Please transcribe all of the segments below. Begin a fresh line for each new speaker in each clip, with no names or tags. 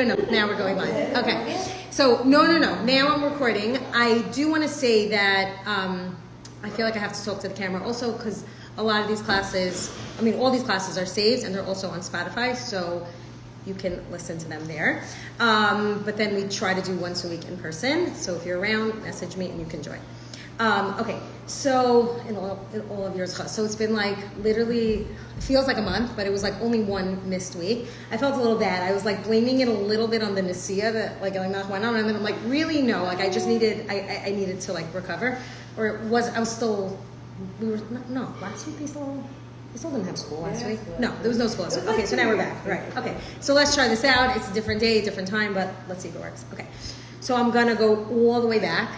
No, now we're going live. Okay. So, no. Now I'm recording. I do want to say that I feel like I have to talk to the camera also because a lot of these classes, all these classes are saved and they're also on Spotify, so you can listen to them there. But then we try to do once a week in person. So if you're around, message me and you can join. Okay, so in all of yours, so it's been like literally, it feels like a month, but it was like only one missed week. I felt a little bad. I was like blaming it a little bit on the Nasiya that like I'm not went on, and then I'm like, really no, like I just needed, I needed to like recover, or last week we still didn't have school last week. No, there was no school last week. Okay, so now we're back. Right. Okay, so let's try this out. It's a different day, different time, but let's see if it works. Okay, so I'm gonna go all the way back.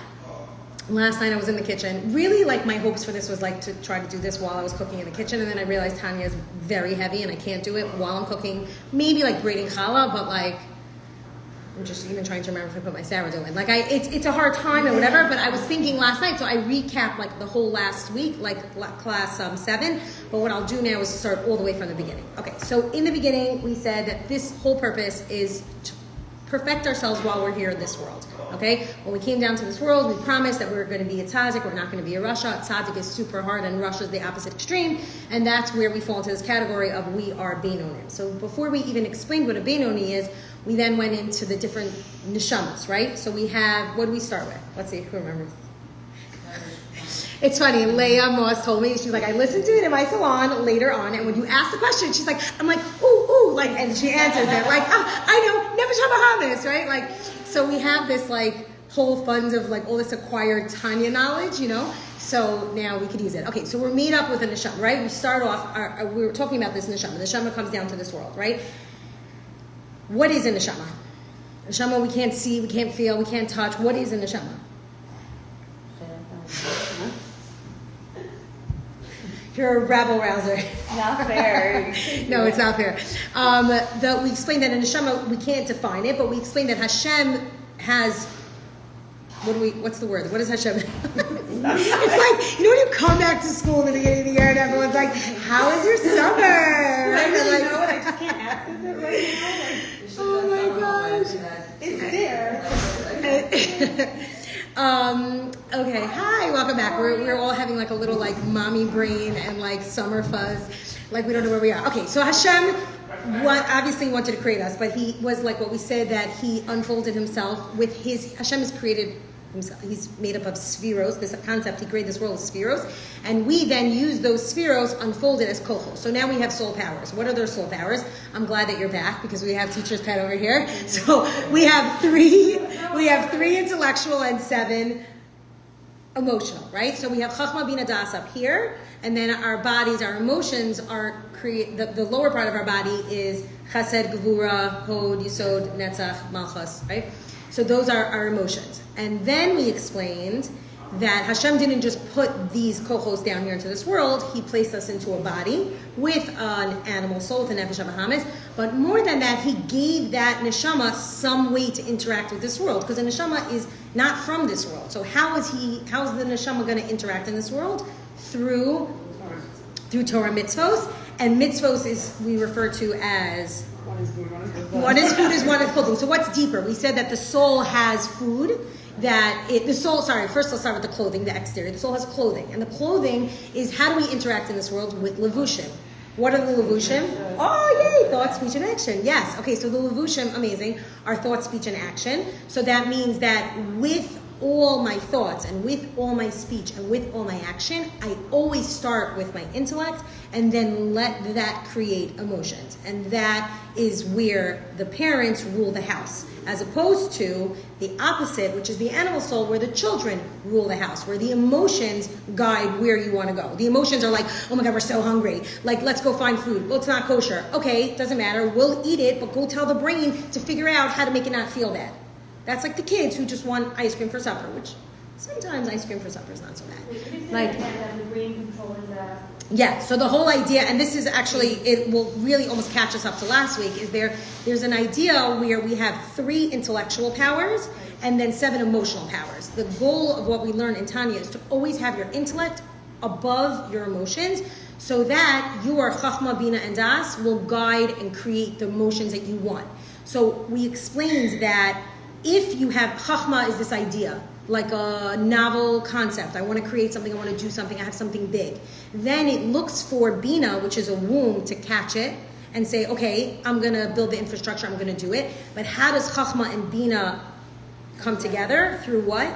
Last night I was in the kitchen. Really, like my hopes for this was like to try to do this while I was cooking in the kitchen, and then I realized Tanya is very heavy and I can't do it while I'm cooking. Maybe like grating challah, but like I'm just even trying to remember if I put my sourdough in. Like it's a hard time and whatever. But I was thinking last night, so I recapped like the whole last week, like class 7. But what I'll do now is start all the way from the beginning. Okay, so in the beginning we said that this whole purpose is to perfect ourselves while we're here in this world. Okay, when we came down to this world, we promised that we were going to be a tzaddik, we're not going to be a rasha. Tzaddik is super hard and rasha is the opposite extreme, and that's where we fall into this category of we are beinonim. So before we even explained what a beinoni is, we then went into the different neshamas, right? So we have, what do we start with? Let's see, who remembers? It's funny, Leah Moss told me, she's like, I listened to it in my salon later on, and when you ask the question, she's like, I'm like, ooh, like, and she answers it, like, oh, I know, never Bahamas, right? Like, so we have this, like, whole fund of, like, all this acquired Tanya knowledge, you know? So now we could use it. Okay, so we're made up with a neshama, right? We start off, we were talking about this neshama. The neshama comes down to this world, right? What is a neshama? Neshama we can't see, we can't feel, we can't touch. What is a neshama? You're a rabble-rouser.
Not fair.
No, it's not fair. We explained that in neshama, we can't define it, but we explained that Hashem has, what's the word? What is Hashem? It's like, you know when you come back to school in the beginning of the year and everyone's like, how is your summer?
I really know it, I just can't access it right now.
Oh my gosh.
It's there.
Okay, hi, welcome back. We're all having like a little like mommy brain and like summer fuzz, like we don't know where we are. Okay, so Hashem obviously wanted to create us, but he was like what we said, that he unfolded himself with Hashem has created himself. He's made up of spheros, this concept, he created this world of spheros, and we then use those spheros unfolded as kochos. So now we have soul powers. What are their soul powers? I'm glad that you're back because we have teacher's pet over here. So we have three intellectual and 7 emotional, right? So we have Chachma Bina Das up here, and then our bodies, our emotions are the lower part of our body is Chesed, Gevura, Hod, Yisod, Netzach, Malchus, right? So those are our emotions. And then we explained that Hashem didn't just put these kochos down here into this world, he placed us into a body with an animal soul, the nefesh habahamis, but more than that, he gave that neshama some way to interact with this world, because the neshama is not from this world. So how is the neshama going to interact in this world? Through Torah mitzvos, and mitzvos we refer to as one is food, one is clothing. So what's deeper? We said that the soul has food, first let's start with the clothing, the exterior. The soul has clothing, and the clothing is how do we interact in this world with levushim. What are the levushim? Oh, yay, thought, speech, and action. Yes. Okay, so the levushim, amazing, are thought, speech, and action. So that means that with all my thoughts and with all my speech and with all my action, I always start with my intellect and then let that create emotions. And that is where the parents rule the house, as opposed to the opposite, which is the animal soul, where the children rule the house, where the emotions guide where you want to go. The emotions are like, oh my God, we're so hungry. Like, let's go find food. Well, it's not kosher. Okay, doesn't matter. We'll eat it, but go tell the brain to figure out how to make it not feel bad. That's like the kids who just want ice cream for supper, which sometimes ice cream for supper is not so bad. Like
the brain controlling the...
Yeah, so the whole idea, and this is actually, it will really almost catch us up to last week, is there's an idea where we have 3 intellectual powers and then 7 emotional powers. The goal of what we learn in Tanya is to always have your intellect above your emotions, so that your Chachma, Bina, and Das will guide and create the emotions that you want. So we explained that if you have chachma is this idea, like a novel concept, I want to create something, I want to do something, I have something big, then it looks for bina, which is a womb, to catch it and say, okay, I'm going to build the infrastructure, I'm going to do it. But how does chachma and bina come together? Through what?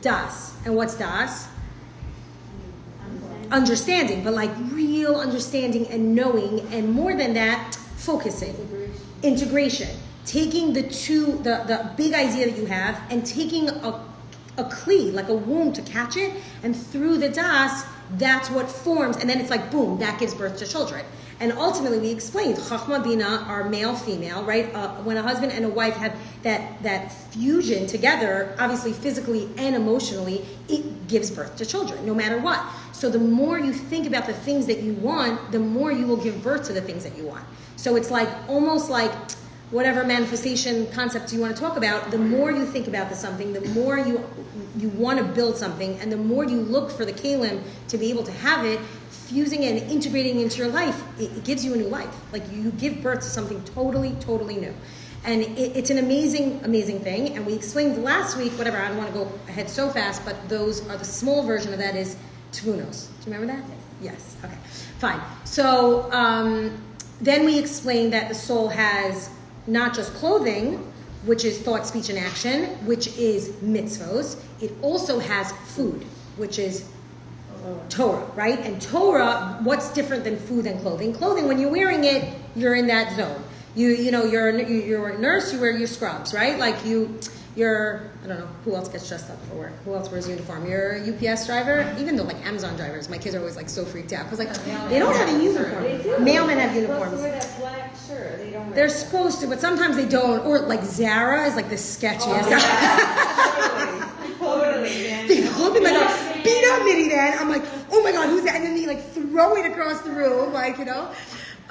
Das. And what's das? Understanding, but like real understanding and knowing, and more than that, focusing. Integration. Taking the big idea that you have and taking a kli, like a womb, to catch it, and through the das, that's what forms, and then it's like boom, that gives birth to children. And ultimately, we explained chachma bina are male female, right? When a husband and a wife have that fusion together, obviously physically and emotionally, it gives birth to children, no matter what. So the more you think about the things that you want, the more you will give birth to the things that you want. So it's like almost like whatever manifestation concepts you want to talk about, the more you think about something, the more you want to build something, and the more you look for the kalim to be able to have it, fusing it and integrating into your life, it gives you a new life. Like you give birth to something totally, totally new. And it's an amazing, amazing thing. And we explained last week, whatever, I don't want to go ahead so fast, but those are the small version of that is tvunos. Do you remember that? Yes. Okay. Fine. So then we explained that the soul has not just clothing, which is thought, speech, and action, which is mitzvos. It also has food, which is Torah, right? And Torah, what's different than food and clothing? Clothing, when you're wearing it, you're in that zone. You're a nurse, you wear your scrubs, right? Like you're, I don't know, who else gets dressed up for work? Who else wears uniform? You're a UPS driver, even though like Amazon drivers, my kids are always like so freaked out because like they don't have a uniform. Mailmen have uniforms.
They're supposed to wear that black shirt. They don't wear
They're supposed to, but sometimes they don't. Or like Zara is like the sketchiest.
Oh, yeah. Totally.
They hold me like a beat up minivan. I'm like, oh my God, who's that? And then they like throw it across the room, like, you know.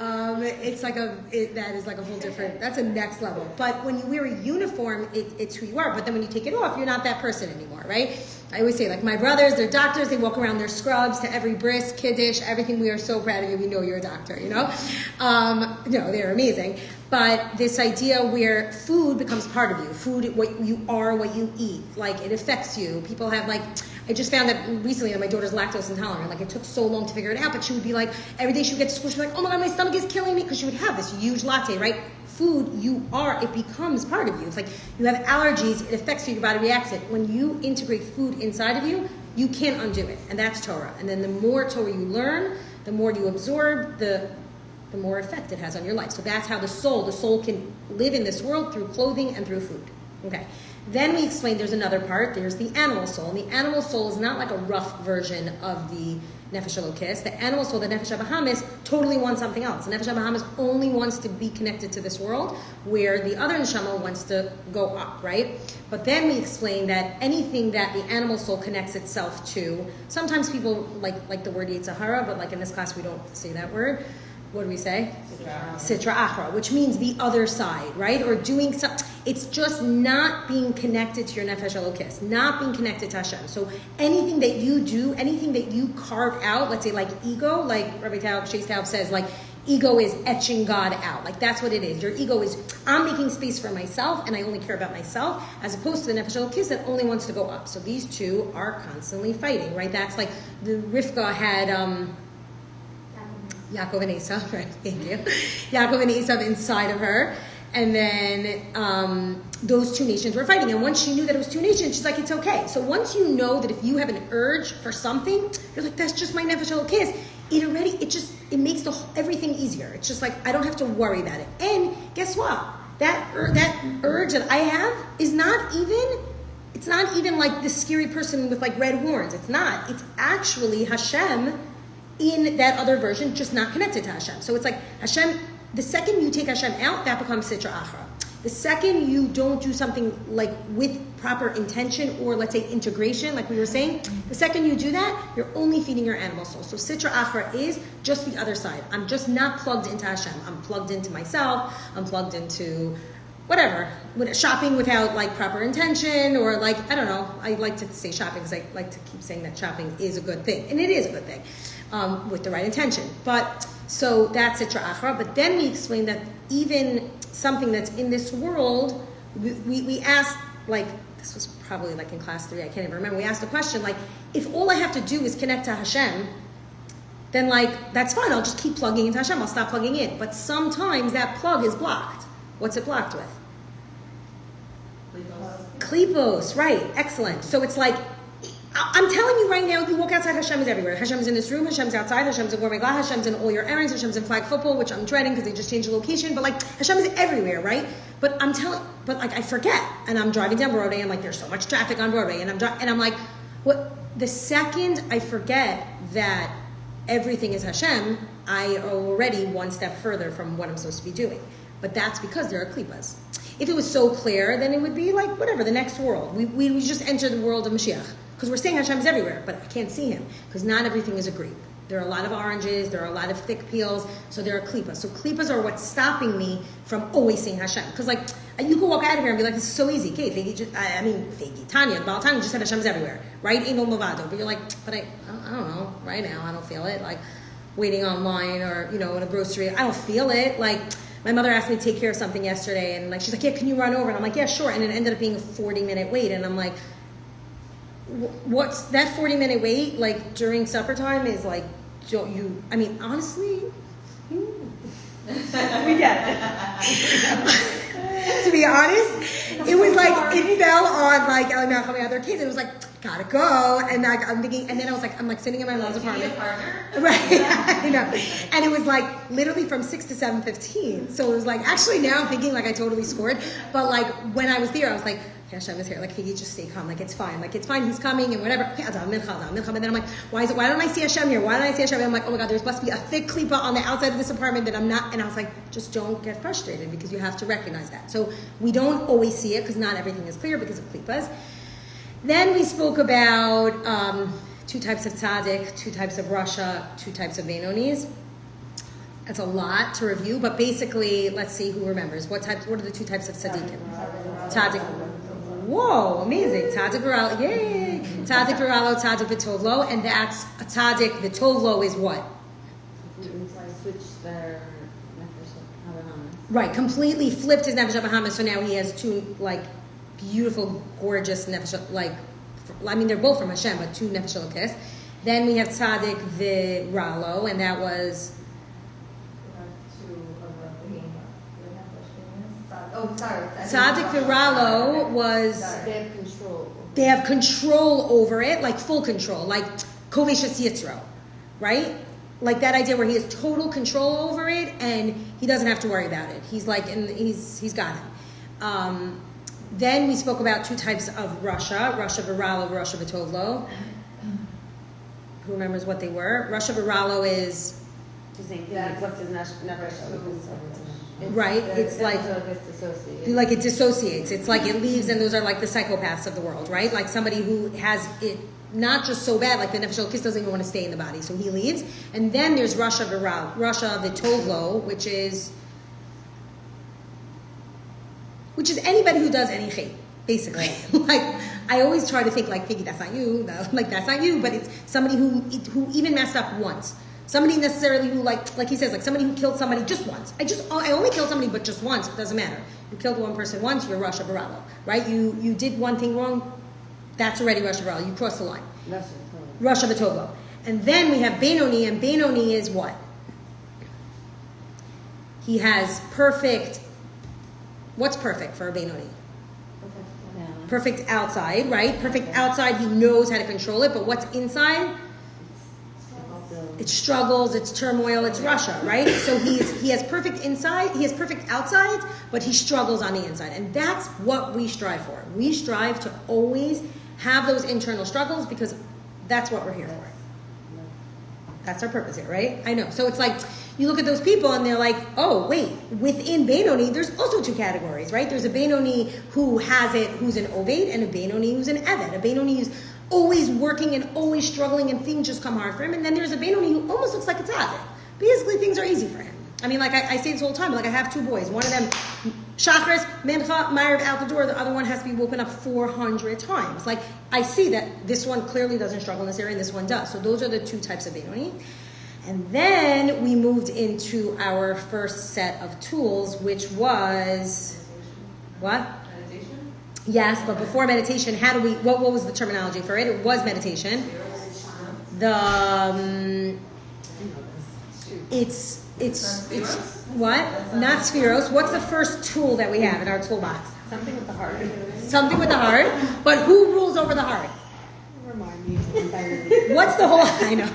It's like that is like a whole different, that's a next level. But when you wear a uniform, it's who you are. But then when you take it off, you're not that person anymore, right? I always say, like, my brothers, they're doctors, they walk around their scrubs to every bris, kiddush, everything. We are so proud of you. We know you're a doctor, you know? No, they're amazing. But this idea where food becomes part of you, food, what you are, what you eat, like it affects you. People have like, I just found that recently that my daughter's lactose intolerant. Like it took so long to figure it out, but she would be like, every day she would get to school, she'd be like, oh my God, my stomach is killing me, because she would have this huge latte, right? Food, you are, it becomes part of you. It's like you have allergies, it affects you, your body reacts it. When you integrate food inside of you, you can't undo it. And that's Torah. And then the more Torah you learn, the more you absorb, the more effect it has on your life. So that's how the soul can live in this world through clothing and through food. Okay. Then we explained there's another part. There's the animal soul. And the animal soul is not like a rough version of the Nefesh Elokis. The animal soul, the Nefesh Bahamis, totally wants something else. The Nefesh Bahamis only wants to be connected to this world, where the other Neshama wants to go up, right? But then we explained that anything that the animal soul connects itself to, sometimes people like the word Yitzhahara, but like in this class we don't say that word. What do we say? Sitra Achra, which means the other side, right? Or doing something. It's just not being connected to your Nefesh Elokis, not being connected to Hashem. So anything that you do, anything that you carve out, let's say like ego, like Rabbi Shais Taub says, like ego is etching God out. Like that's what it is. Your ego is, I'm making space for myself and I only care about myself, as opposed to the Nefesh Elokis that only wants to go up. So these two are constantly fighting, right? That's like the Rivka had... Yaakov and Esav, right? Thank you. Yaakov and Esav inside of her. And then those two nations were fighting. And once she knew that it was two nations, she's like, it's okay. So once you know that if you have an urge for something, you're like, that's just my Nefesh Elokis. It makes everything easier. It's just like, I don't have to worry about it. And guess what? That urge that I have is not even like the scary person with like red horns. It's not. It's actually Hashem in that other version, just not connected to Hashem. So it's like Hashem, the second you take Hashem out, that becomes Sitra Achra. The second you don't do something like with proper intention, or let's say integration, like we were saying, the second you do that, you're only feeding your animal soul. So Sitra Achra is just the other side. I'm just not plugged into Hashem. I'm plugged into myself. I'm plugged into whatever, shopping without like proper intention, or like, I don't know, I like to say shopping because I like to keep saying that shopping is a good thing, and it is a good thing. With the right intention. But so that's Sitra Achra. But then we explained that even something that's in this world, we asked, like, this was probably like in class 3, I can't even remember. We asked the question, like, if all I have to do is connect to Hashem, then like, that's fine. I'll just keep plugging into Hashem. I'll stop plugging in. But sometimes that plug is blocked. What's it blocked with? Klipos, right. Excellent. So it's like, I'm telling you right now, you walk outside, Hashem is everywhere. Hashem's in this room, Hashem's outside, Hashem's in Gourmet Glass, Hashem's in all your errands, Hashem's in flag football, which I'm dreading because they just changed the location, but like, Hashem is everywhere, right? But like, I forget, and I'm driving down Broadway, and like, there's so much traffic on Broadway, and I'm like, what? The second I forget that everything is Hashem, I are already one step further from what I'm supposed to be doing. But that's because there are klipas. If it was so clear, then it would be like, whatever, the next world. We just enter the world of Mashiach. Because we're saying Hashem is everywhere, but I can't see him. Because not everything is a grape. There are a lot of oranges, there are a lot of thick peels, so there are klipas. So klipas are what's stopping me from always saying Hashem. Because like, you can walk out of here and be like, this is so easy. Okay, Faigy, Tanya, Tanya just said Hashem is everywhere, right? Ain't no Movado. But you're like, but I don't know, right now, I don't feel it. Like, waiting online or, in a grocery, I don't feel it. Like, my mother asked me to take care of something yesterday, and like, she's like, yeah, can you run over? And I'm like, yeah, sure. And it ended up being a 40-minute wait, and I'm like, what's that 40-minute wait like during supper time is like, honestly, we get it. To be honest, it was like, it fell on like my other kids. It was like, gotta go. And like, I'm thinking, and then I'm like sitting in my mom's apartment. Right. I know. And it was like literally from 6 to 7:15. So it was like, actually now I'm thinking like I totally scored. But like when I was there, I was like, Hashem is here. Like, Faigy, just stay calm. Like, it's fine. He's coming and whatever. Okay, and then I'm like, why don't I see Hashem here? Why don't I see Hashem? And I'm like, oh my God, there's supposed to be a thick klipa on the outside of this apartment that I'm not. And I was like, just don't get frustrated because you have to recognize that. So we don't always see it because not everything is clear because of klipas. Then we spoke about 2 types of tzaddik, 2 types of rasha, 2 types of beinonis. That's a lot to review, but basically, let's see who remembers. What are the 2 types of tzaddikim? Tzaddik. Whoa, amazing. Tzaddik v'ralo, yay. Tzaddik v'ralo, tzaddik v'tovlo, and that's a tzaddik v'tovlo is what?
Switch their nefesh habahamas.
Right, completely flipped his nefesh habahamas, so now he has 2 like beautiful, gorgeous nefesh, like, I mean, they're both from Hashem, but 2 nefesh elokis. Then we have tzaddik v'ralo, and that was... Tzaddik v'ralo was they have control over it, like full control, like koveshes yitzro, right? Like that idea where he has total control over it and he doesn't have to worry about it. He's like, and he's got it. Then we spoke about 2 types of rasha v'ralo, rasha v'tovlo. Who remembers what they were? Rasha v'ralo is right, it's like it dissociates. It's like it leaves, and those are like the psychopaths of the world, right? Like somebody who has it not just so bad, like the nefesh elokis doesn't even want to stay in the body, so he leaves. And then there's rasha v'tovlo, which is anybody who does any chait, basically. Like I always try to think like, Faigy, that's not you, no, like that's not you, but it's somebody who even messed up once. Somebody necessarily who like he says, like somebody who killed somebody just once. I only killed somebody, but just once. It doesn't matter. You killed one person once, you're rasha v'ralo, right? You did one thing wrong, that's already rasha v'ralo. You crossed the line. Rasha v'tovlo. And then we have beinoni, and beinoni is what? He has perfect. What's perfect for a beinoni? Perfect outside, right? Perfect outside. He knows how to control it, but what's inside? It's struggles, it's turmoil, it's rasha, right? So he has perfect inside, he has perfect outside, but he struggles on the inside. And that's what we strive for. We strive to always have those internal struggles because that's what we're here for. That's our purpose here, right? I know. So it's like, you look at those people and they're like, oh, wait, within beinoni, there's also 2 categories, right? There's a beinoni who has it, who's an oved, and a beinoni who's an eved. A beinoni who's always working and always struggling and things just come hard for him. And then there's a beinoni who almost looks like a tzaddik. Basically, things are easy for him. I mean, like I say this all the time, but like I have 2 boys. One of them, Shachris, Mincha, Ma'ariv out the door. The other one has to be woken up 400 times. Like I see that this one clearly doesn't struggle in this area and this one does. So those are the 2 types of beinoni. And then we moved into our first set of tools, which was what?
Meditation?
Yes, but before meditation, what was the terminology for it? It was meditation. It's what? Not spheros. What's the first tool that we have in our toolbox?
Something with the heart.
Something with the heart. But who rules over the heart?
Remind me.
What's the whole? I know.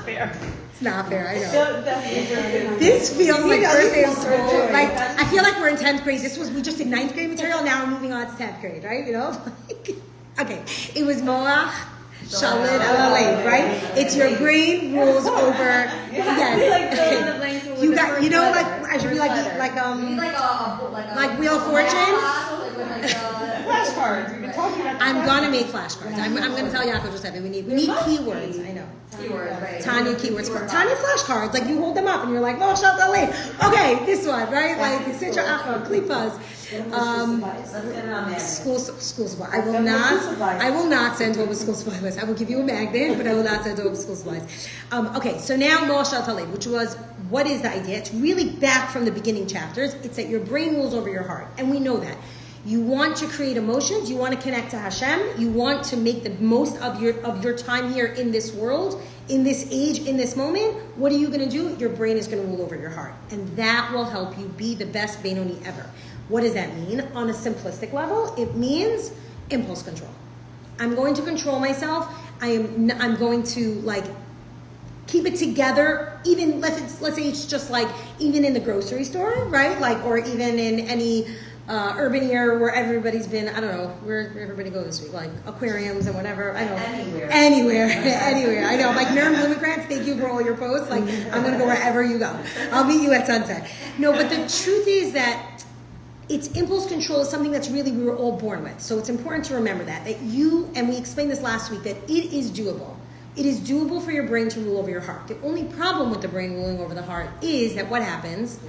Fair.
It's not fair. I know. This feels like first day of school. Like I feel like we're in 10th grade. We just did 9th grade material. Now we're moving on to 10th grade, right? You know. Okay. It was Moach. Shalid Alalay, right? It's your brain rules over. Yes. You got. You know, like I should be like Wheel of Fortune.
Flashcards. We've been talking about.
I'm gonna make flashcards. I'm gonna tell Yaakov just we need keywords. I know.
Keywords, right?
Tanya keywords for Tanya flashcards. Like you hold them up and you're like, oh, shut the lid. Okay, this one, right? Like Sitra Acha, Klipas. School supply. I will not send over school supplies. I will give you a magnet, but I will not send over school supplies. Okay, so now Moshal Talib, which was what is the idea? It's really back from the beginning chapters. It's that your brain rules over your heart, and we know that. You want to create emotions. You want to connect to Hashem. You want to make the most of your time here in this world, in this age, in this moment. What are you going to do? Your brain is going to rule over your heart, and that will help you be the best Benoni ever. What does that mean? On a simplistic level, it means impulse control. I'm going to control myself. I'm going to keep it together. Even let's say it's just even in the grocery store, right? Or even in any urban area where everybody's been. I don't know where everybody go this week, like aquariums and whatever. I don't know. Anywhere. I know. Miriam Blumenkrantz, thank you for all your posts. I'm gonna go wherever you go. I'll meet you at sunset. No, but the truth is that it's impulse control is something that's really we were all born with. So it's important to remember that you, and we explained this last week, that it is doable. It is doable for your brain to rule over your heart. The only problem with the brain ruling over the heart is that what happens?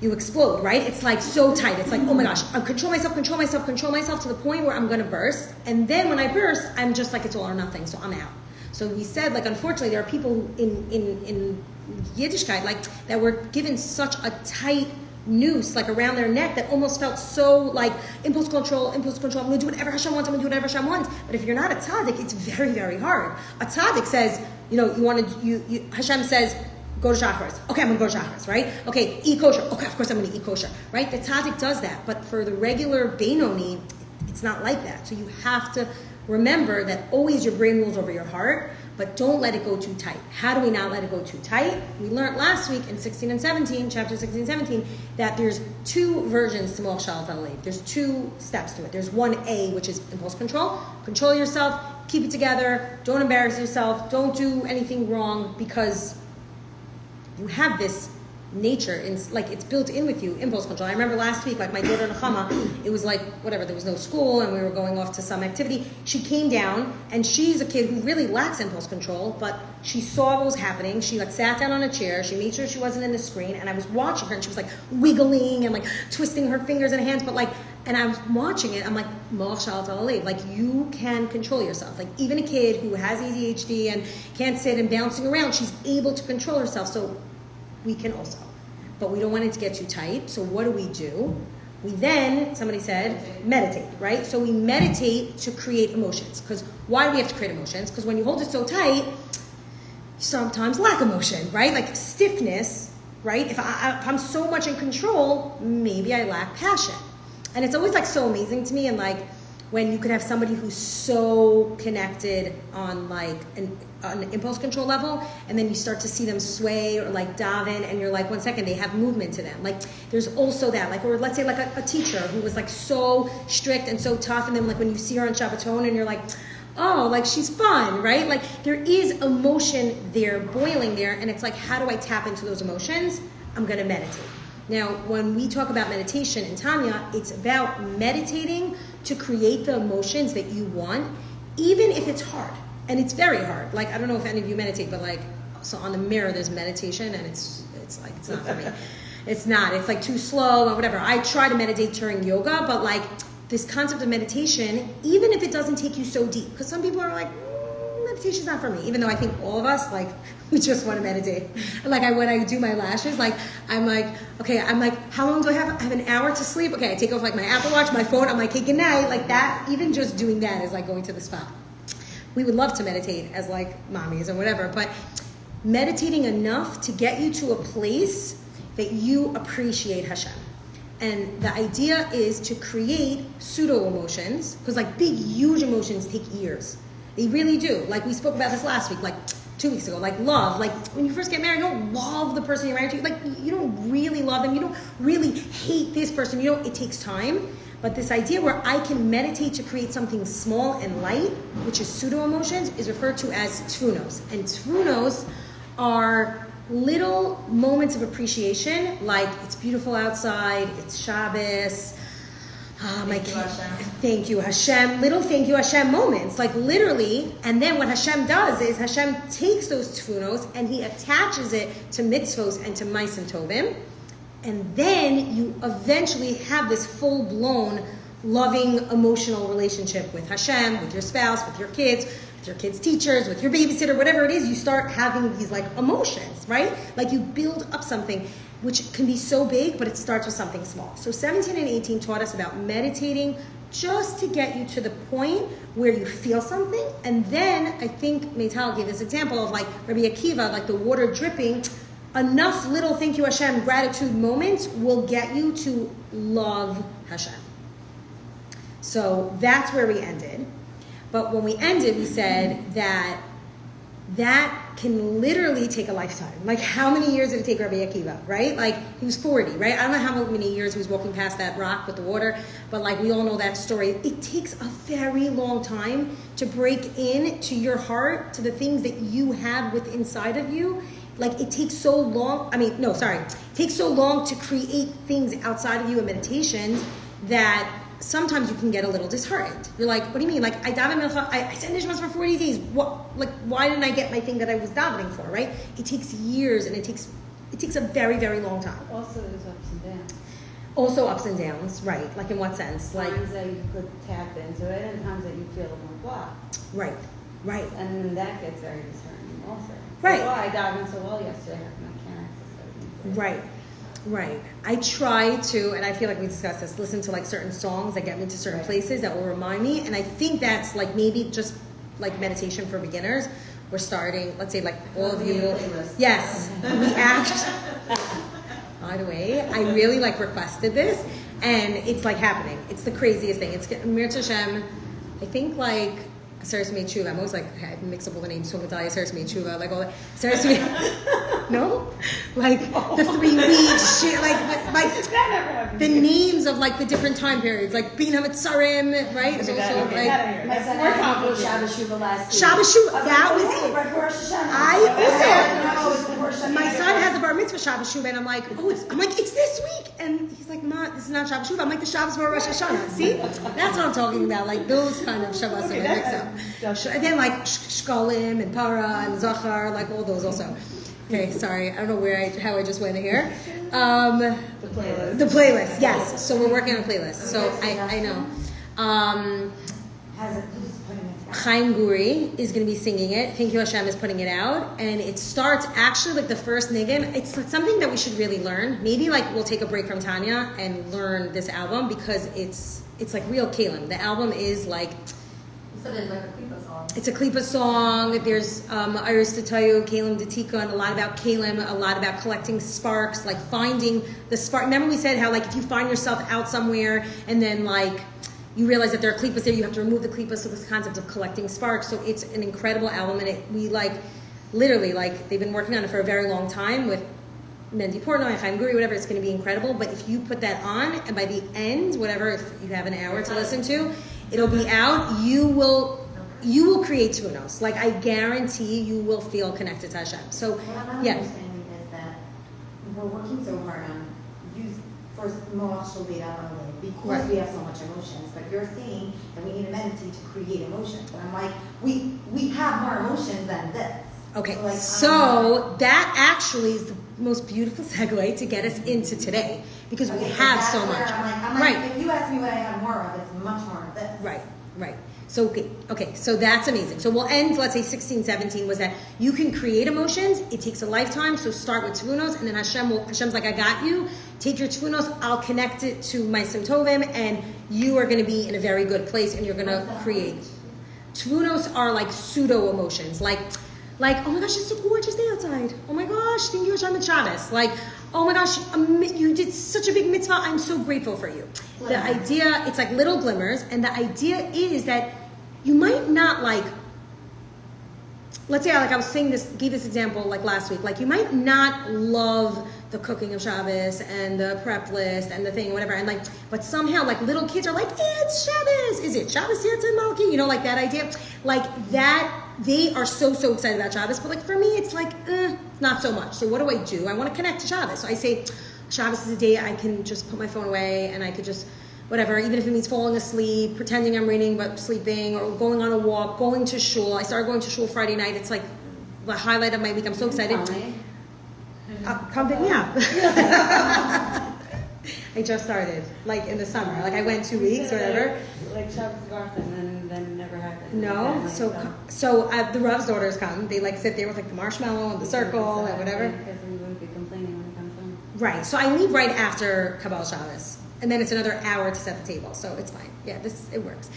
You explode, right? It's so tight. It's oh my gosh, I'm control myself to the point where I'm going to burst. And then when I burst, I'm just it's all or nothing. So I'm out. So we said, unfortunately, there are people in Yiddishkeit, that were given such a tight noose around their neck that almost felt so impulse control. I'm going to do whatever Hashem wants. But if you're not a tzaddik, it's very, very hard. A tzaddik says, Hashem says, go to Shacharis. Okay, I'm going to go to Shacharis, right? Okay, eat kosher. Okay, of course I'm going to eat kosher, right? The tzaddik does that. But for the regular Benoni, it's not like that. So you have to remember that always your brain rules over your heart, but don't let it go too tight. How do we not let it go too tight? We learned last week in 16 and 17, chapter 16 and 17, that there's two versions to Mochshal Talib. There's two steps to it. There's 1A, which is impulse control. Control yourself, keep it together, don't embarrass yourself, don't do anything wrong, because you have this nature, it's built in with you, impulse control. I remember last week, my daughter Nechama, it was whatever, there was no school and we were going off to some activity. She came down and she's a kid who really lacks impulse control, but she saw what was happening. She sat down on a chair, she made sure she wasn't in the screen, and I was watching her and she was wiggling and twisting her fingers and hands, but and I was watching it, I'm Mochshal Talib, you can control yourself. Even a kid who has ADHD and can't sit and bouncing around, she's able to control herself. So we can also, but we don't want it to get too tight. So what do? We then, somebody said, meditate, right? So we meditate to create emotions. Because why do we have to create emotions? Because when you hold it so tight, you sometimes lack emotion, right? Stiffness, right? If I'm so much in control, maybe I lack passion. And it's always so amazing to me, and when you could have somebody who's so connected on an impulse control level, and then you start to see them sway or daven, and you're 1 second, they have movement to them. There's also that, or let's say a teacher who was so strict and so tough, and then when you see her on Shabbaton and you're oh, she's fun, right? There is emotion there, boiling there, and it's how do I tap into those emotions? I'm going to meditate. Now, when we talk about meditation in Tanya, it's about meditating to create the emotions that you want, even if it's hard. And it's very hard. I don't know if any of you meditate, but so on the mirror there's meditation, and it's not for me. It's not. It's too slow or whatever. I try to meditate during yoga, but this concept of meditation, even if it doesn't take you so deep, because some people are meditation's not for me, even though I think all of us, like, we just want to meditate. Like, when I do my lashes, like, I'm like, how long do I have? I have an hour to sleep. Okay, I take off, like, my Apple Watch, my phone. I'm like, hey, good night. Like, that, even just doing that is like going to the spa. We would love to meditate as, like, mommies or whatever, but meditating enough to get you to a place that you appreciate Hashem. And the idea is to create pseudo emotions, because like big, huge emotions take years. They really do. Like we spoke about this last week, like 2 weeks ago, like love. Like when you first get married, you don't love the person you're married to. Like you don't really love them. You don't really hate this person. It takes time. But this idea where I can meditate to create something small and light, which is pseudo emotions, is referred to as tfunos. And tfunos are little moments of appreciation, like it's beautiful outside, it's Shabbos, thank you Hashem, little thank you Hashem moments, like literally. And then what Hashem does is Hashem takes those tfunos and he attaches it to mitzvos and to ma'asim tovim, and then you eventually have this full-blown loving emotional relationship with Hashem, with your spouse, with your kids teachers, with your babysitter, whatever it is. You start having these like emotions, right? Like you build up something which can be so big, but it starts with something small. So 17 and 18 taught us about meditating just to get you to the point where you feel something. And then I think Meital gave this example of like Rabbi Akiva, like the water dripping. Enough little thank you Hashem gratitude moments will get you to love Hashem. So that's where we ended. But when we ended, we said that can literally take a lifetime. Like, how many years did it take Rabbi Akiva, right? Like, he was 40, right? I don't know how many years he was walking past that rock with the water, but like, we all know that story. It takes a very long time to break into your heart, to the things that you have within inside of you. Like, it takes so long. It takes so long to create things outside of you in meditations that sometimes you can get a little disheartened. You're like, what do you mean? Like, I daven mincha, I said nishmas for 40 days. What? Like, why didn't I get my thing that I was davening for, right? It takes years, and it takes a very, very long time.
Also, there's ups and downs.
Also ups and downs, right. Like, in what sense? Like
times that you could tap into it, and times that you feel more blocked.
Right.
And then that gets very disheartening also.
Right.
Well, I dived in so well yesterday, how come I can't access everything?
Right. I try to, and I feel like we discussed this, listen to like certain songs that get me to certain places that will remind me. And I think that's like maybe just like meditation for beginners. We're starting, let's say like all of you. Yes. We asked, by the way, I really like requested this and it's like happening. It's the craziest thing. It's Mir Hashem, I think like Seres Mei Tshuva. I'm always like, okay, I mix up all the names. So Natalia, Seres Mei Tshuva, like all that. Seres Mei, no? Like the 3 weeks shit, like the names of like the different time periods, like Bina Mitzarim, right? It's also like
My son had Shabbos Shuva last week.
Shabbos Shuva, that was it.
Right for Rosh Hashanah.
My son has a bar mitzvah Shabbos Shuva, and I'm like, it's this week, and he's like, Ma, this is not Shabbos Shuva. I'm like, the Shabbos for Rosh Hashanah. See, that's what I'm talking about, like those kind of Shabbos that I mix up. And then like Shkolim and Para and Zachar, like all those also. Okay, sorry, I don't know how I just went here. The playlist, yes. So we're working on a playlist. So I know. Chaim Guri is going to be singing it. Thank you Hashem is putting it out. And it starts actually like the first niggin. It's like something that we should really learn. Maybe like we'll take a break from Tanya and learn this album because it's like real Kalim. The album is like...
So there's like a Klipa song.
It's a Klipa song. There's Iris to tell you, Kalim Datika, and a lot about Kalim, a lot about collecting sparks, like finding the spark. Remember we said how like if you find yourself out somewhere and then like you realize that there are klipas there, you have to remove the klipas. So this concept of collecting sparks. So it's an incredible album, and we like literally like they've been working on it for a very long time with Mendy Portnoy, Chaim Guri, whatever. It's going to be incredible. But if you put that on, and by the end, whatever, if you have an hour to listen to, it'll be out. You will create tunos. Like I guarantee, you will feel connected to Hashem. So
what I'm understanding is that we're working so hard on use first Moach Shalvita because we have so much emotions. But you're saying that we need to meditate to create emotions. But I'm like, we have more emotions than this.
Okay, so that actually is the most beautiful segue to get us into today because we have so much.
I'm like, if you ask me what I have more of, it's much more of this.
Right. So, okay, so that's amazing. So we'll end, let's say 16, 17 was that you can create emotions. It takes a lifetime. So start with tvunos, and then Hashem's like, I got you. Take your tvunos, I'll connect it to my simtovim, and you are going to be in a very good place, and you're going to create. Tvunos are like pseudo emotions, like, oh my gosh, it's a gorgeous day outside. Oh my gosh, thank you, Hashem, Shabbos. Like, oh my gosh, you did such a big mitzvah. I'm so grateful for you. The idea, it's like little glimmers, and the idea is that you might not like, let's say, like I was saying this, gave this example like last week, like you might not love the cooking of Shabbos and the prep list and the thing, whatever, and like, but somehow like little kids are like, it's Shabbos, is it Shabbos Yetz and Malki? You know, like that idea, like that, they are so excited about Shabbos, but like for me, it's like, not so much. So what do? I want to connect to Shabbos. So I say, Shabbos is a day I can just put my phone away and I could just, whatever, even if it means falling asleep, pretending I'm reading but sleeping, or going on a walk, going to shul. I started going to shul Friday night. It's like the highlight of my week. I'm so excited. Come pick me up. I just started, like in the summer. Like I went 2 weeks or whatever.
Like Shabbos Garth and then never happened.
No, so the Rav's daughters come. They like sit there with like the marshmallow and the circle and whatever.
Because we wouldn't be complaining when it comes home.
Right. So I leave right after Kabbalah Shabbos. And then it's another hour to set the table, so it's fine. Yeah, it works.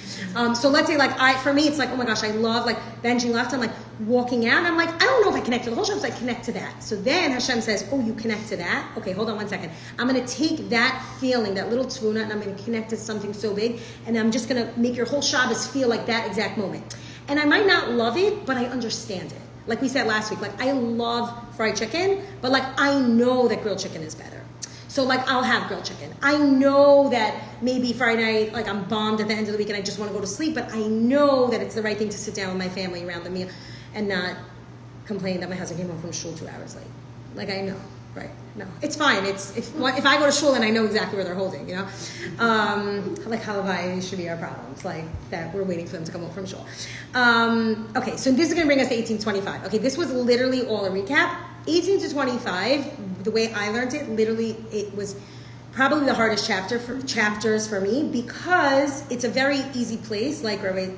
So let's say, like, for me, it's like, oh my gosh, I love, like, benching left. I'm like walking out, and I'm like, I don't know if I connect to the whole Shabbos, I connect to that. So then Hashem says, oh, you connect to that? Okay, hold on one second. I'm going to take that feeling, that little tvuna, and I'm going to connect to something so big, and I'm just going to make your whole Shabbos feel like that exact moment. And I might not love it, but I understand it. Like we said last week, like, I love fried chicken, but, like, I know that grilled chicken is better. So, like, I'll have grilled chicken. I know that maybe Friday night, like, I'm bombed at the end of the week and I just want to go to sleep, but I know that it's the right thing to sit down with my family around the meal and not complain that my husband came home from shul 2 hours late. Like, I know, right? No, it's fine. If I go to shul, then I know exactly where they're holding, you know? Like, halavai should be our problems, like, that we're waiting for them to come home from shul. Okay, so this is going to bring us to 1825. Okay, this was literally all a recap. 18 to 25, the way I learned it, literally, it was probably the hardest chapters for me because it's a very easy place, like Rabbi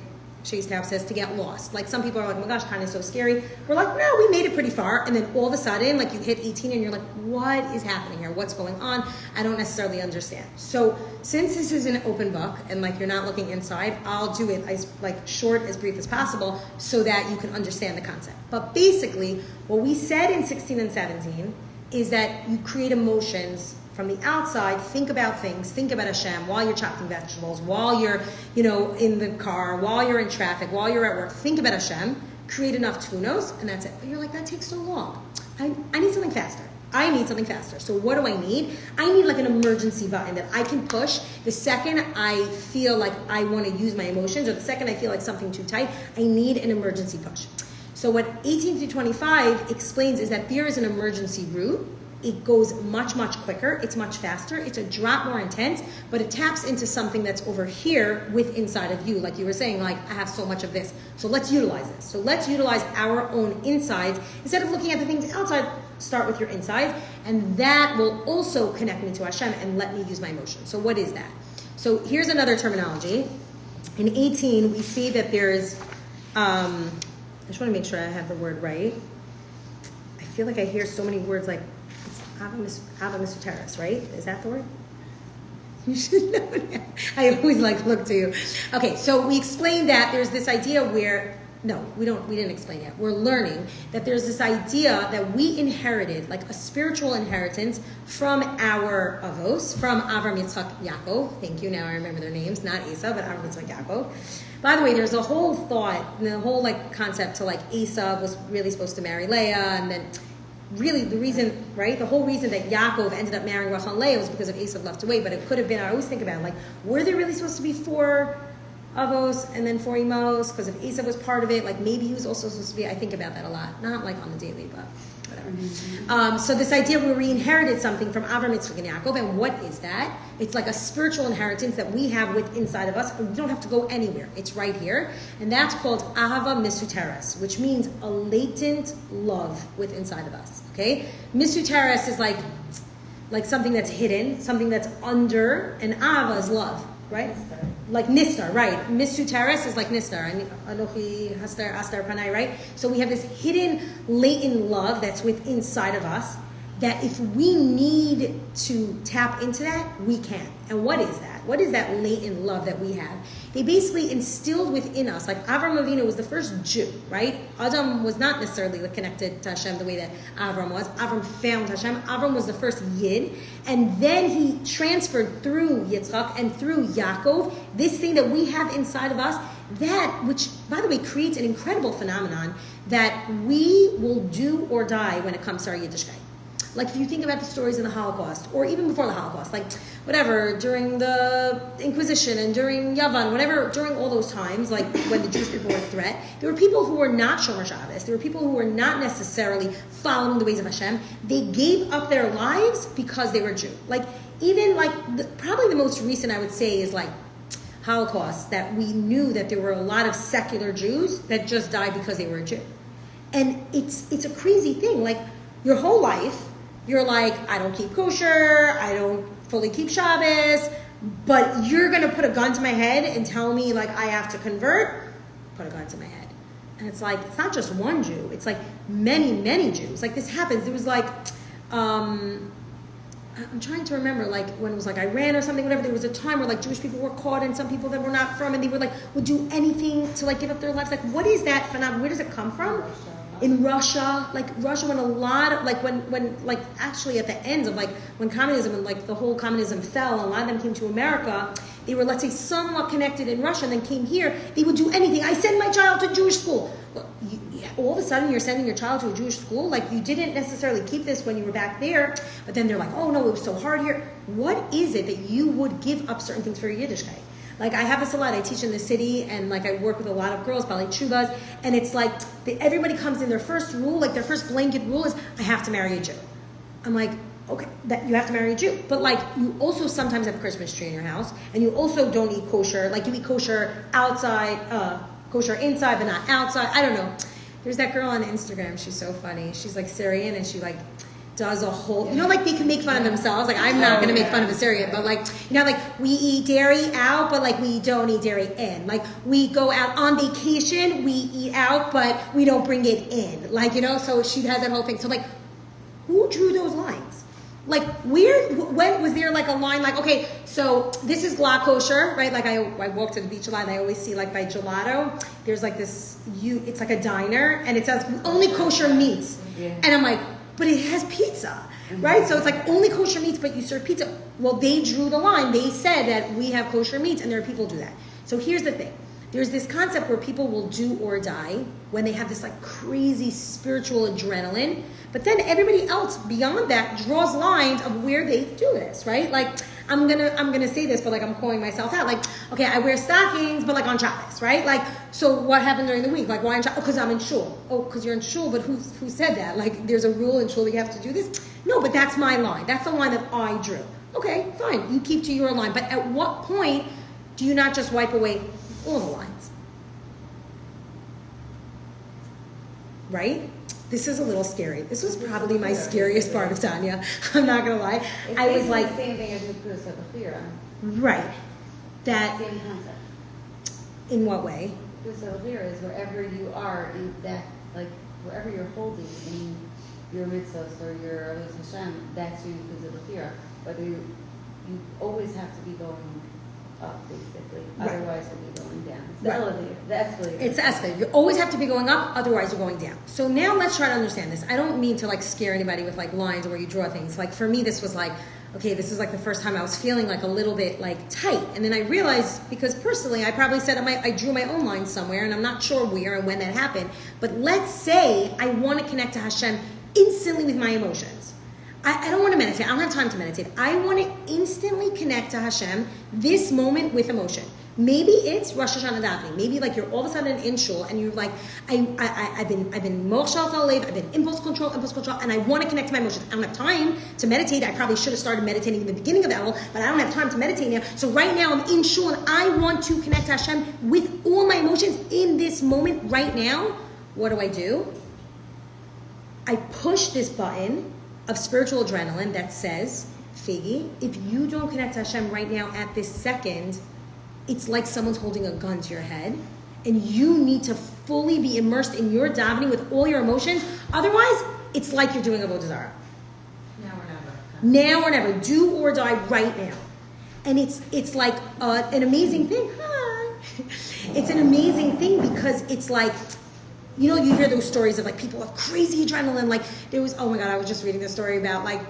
Sheistav says, to get lost. Like some people are like, oh my gosh, Tanya's so scary. We're like, no, we made it pretty far. And then all of a sudden, like you hit 18 and you're like, what is happening here? What's going on? I don't necessarily understand. So since this is an open book and like you're not looking inside, I'll do it as like short, as brief as possible so that you can understand the concept. But basically, what we said in 16 and 17 is that you create emotions from the outside. Think about things, think about Hashem while you're chopping vegetables, while you're, in the car, while you're in traffic, while you're at work. Think about Hashem, create enough tvunos, and that's it. But you're like, that takes so long. I need something faster. I need something faster. So what do I need? I need like an emergency button that I can push the second I feel like I want to use my emotions, or the second I feel like something too tight. I need an emergency push. So what 18 through 25 explains is that there is an emergency route. It goes much, much quicker. It's much faster. It's a drop more intense, but it taps into something that's over here with inside of you. Like you were saying, like, I have so much of this. So let's utilize this. So let's utilize our own insides. Instead of looking at the things outside, start with your insides. And that will also connect me to Hashem and let me use my emotions. So what is that? So here's another terminology. In 18, we see that there's, I just want to make sure I have the word right. I feel like I hear so many words like, Ava Misuteris, right? Is that the word? You should know that. I always look to you. Okay, so we explained that there's this idea where, no, we didn't explain it. We're learning that there's this idea that we inherited, like a spiritual inheritance from our avos, from Avram, Yitzchak, Yaakov. Thank you, now I remember their names, not Esau, but Avram, Yitzchak, Yaakov. By the way, there's a whole thought, and the whole concept to Esau was really supposed to marry Leah, and then really the reason, right? The whole reason that Yaakov ended up marrying Rachel and Leah was because of Esau left away, but it could have been, I always think about it, were there really supposed to be 4 avos and then 4 emos? Because if Esau was part of it, maybe he was also supposed to be, I think about that a lot. Not on the daily, but whatever. Mm-hmm. So this idea where we inherited something from Avram, Yitzchak, and Yaakov, and what is that? It's like a spiritual inheritance that we have with inside of us, and we don't have to go anywhere. It's right here. And that's called Ahava Misuteres, which means a latent love with inside of us. Okay? Misuteres is like something that's hidden, something that's under, and Ahava is love. right?
Nistar.
Like Nistar, right? Misu Teres is like Nistar, and Anochi Hastar Astar Panai, right? So we have this hidden, latent love that's within inside of us. That if we need to tap into that, we can. And what is that? What is that latent love that we have? They basically instilled within us, like Avram Avinu was the first Jew, right? Adam was not necessarily connected to Hashem the way that Avram was. Avram found Hashem. Avram was the first Yid. And then he transferred through Yitzchak and through Yaakov, this thing that we have inside of us, that, which, by the way, creates an incredible phenomenon that we will do or die when it comes to our Yiddishkeit. Like if you think about the stories in the Holocaust, or even before the Holocaust, like whatever, during the Inquisition and during Yavan, whatever, during all those times, like when the Jewish people were a threat, there were people who were not Shomer Shabbos. There were people who were not necessarily following the ways of Hashem. They gave up their lives because they were Jew. Like even like probably the most recent I would say is like Holocaust, that we knew that there were a lot of secular Jews that just died because they were a Jew. And it's a crazy thing. Like your whole life, you're like, I don't keep kosher, I don't fully keep Shabbos, but you're going to put a gun to my head and tell me like I have to convert? Put a gun to my head. And it's like, it's not just one Jew, it's like many, many Jews. Like this happens. There was like, I'm trying to remember, like when it was like Iran or something, whatever, there was a time where like Jewish people were caught and some people that were not from, and they would do anything to like give up their lives. Like what is that phenomenon? Where does it come from? In Russia, like Russia, when a lot of like when like actually at the end of like when communism and like the whole communism fell, and a lot of them came to America. They were, let's say, somewhat connected in Russia, and then came here. They would do anything. I send my child to Jewish school. Well, all of a sudden, you're sending your child to a Jewish school. Like you didn't necessarily keep this when you were back there, but then they're like, oh no, it was so hard here. What is it that you would give up certain things for your Yiddishkeit? Like I have this a lot. I teach in the city, and like I work with a lot of girls, Balei Chubas, and it's like everybody comes in. Their first rule, like their first blanket rule, is I have to marry a Jew. I'm like, okay, that you have to marry a Jew, but like you also sometimes have a Christmas tree in your house, and you also don't eat kosher. Like you eat kosher outside, kosher inside, but not outside. I don't know. There's that girl on Instagram. She's so funny. She's like Syrian, and she like does a whole, like they can make fun of themselves. Like I'm not going to make fun of a Syrian, but like, like we eat dairy out, but like we don't eat dairy in. Like we go out on vacation, we eat out, but we don't bring it in. Like, so she has that whole thing. So like, who drew those lines? Like when was there like a line like, okay, so this is Gla kosher, right? Like I walk to the beach a lot, and I always see like by Gelato, there's like this, it's like a diner, and it says only kosher meats. Yeah. And I'm like, but it has pizza, right? So it's like only kosher meats, but you serve pizza. Well, they drew the line. They said that we have kosher meats, and there are people who do that. So here's the thing. There's this concept where people will do or die when they have this like crazy spiritual adrenaline, but then everybody else beyond that draws lines of where they do this, right? Like I'm gonna say this, but like I'm calling myself out. Like, okay, I wear stockings, but like on Shabbos, right? Like, so what happened during the week? Like, why on Shabbos? Oh, because I'm in shul. Oh, because you're in shul, but who said that? Like, there's a rule in shul that you have to do this? No, but that's my line. That's the line that I drew. Okay, fine. You keep to your line. But at what point do you not just wipe away all the lines? Right? This is a little scary. This was probably my scariest part of Tanya. I'm not gonna lie. I was like,
the same thing as with Kusa Bafira.
right. That
Same concept.
in what way?
Kusa Bafira is wherever you are, wherever you're holding in your mitzvahs or your Avodas Hashem, that's your Kusa Bafira. But you always have to be going up, basically.
Right.
Otherwise, you'll be going down. It's
Right.
the elevator, the escalator.
It's the escalator. You always have to be going up, otherwise you're going down. So now let's try to understand this. I don't mean to like scare anybody with like lines or where you draw things. Like for me, this was like, okay, this is like the first time I was feeling like a little bit like tight. And then I realized, because personally, I probably said I drew my own line somewhere, and I'm not sure where and when that happened. But let's say I want to connect to Hashem instantly with my emotions. I don't want to meditate. I don't have time to meditate. I want to instantly connect to Hashem this moment with emotion. Maybe it's Rosh Hashanah davening. Maybe like you're all of a sudden in shul and you're like, I've been mochshal talev, I've been impulse control, and I want to connect to my emotions. I don't have time to meditate. I probably should have started meditating in the beginning of the Elul, but I don't have time to meditate now. So right now I'm in shul and I want to connect to Hashem with all my emotions in this moment right now. What do? I push this button of spiritual adrenaline that says, Faigy, if you don't connect to Hashem right now at this second, it's like someone's holding a gun to your head, and you need to fully be immersed in your davening with all your emotions. Otherwise, it's like you're doing avodah zarah. Now or never. Do or die right now. And it's like an amazing thing. Hi. It's an amazing thing because it's like, you know, you hear those stories of like people have crazy adrenaline. Like there was, oh my God, I was just reading a story about like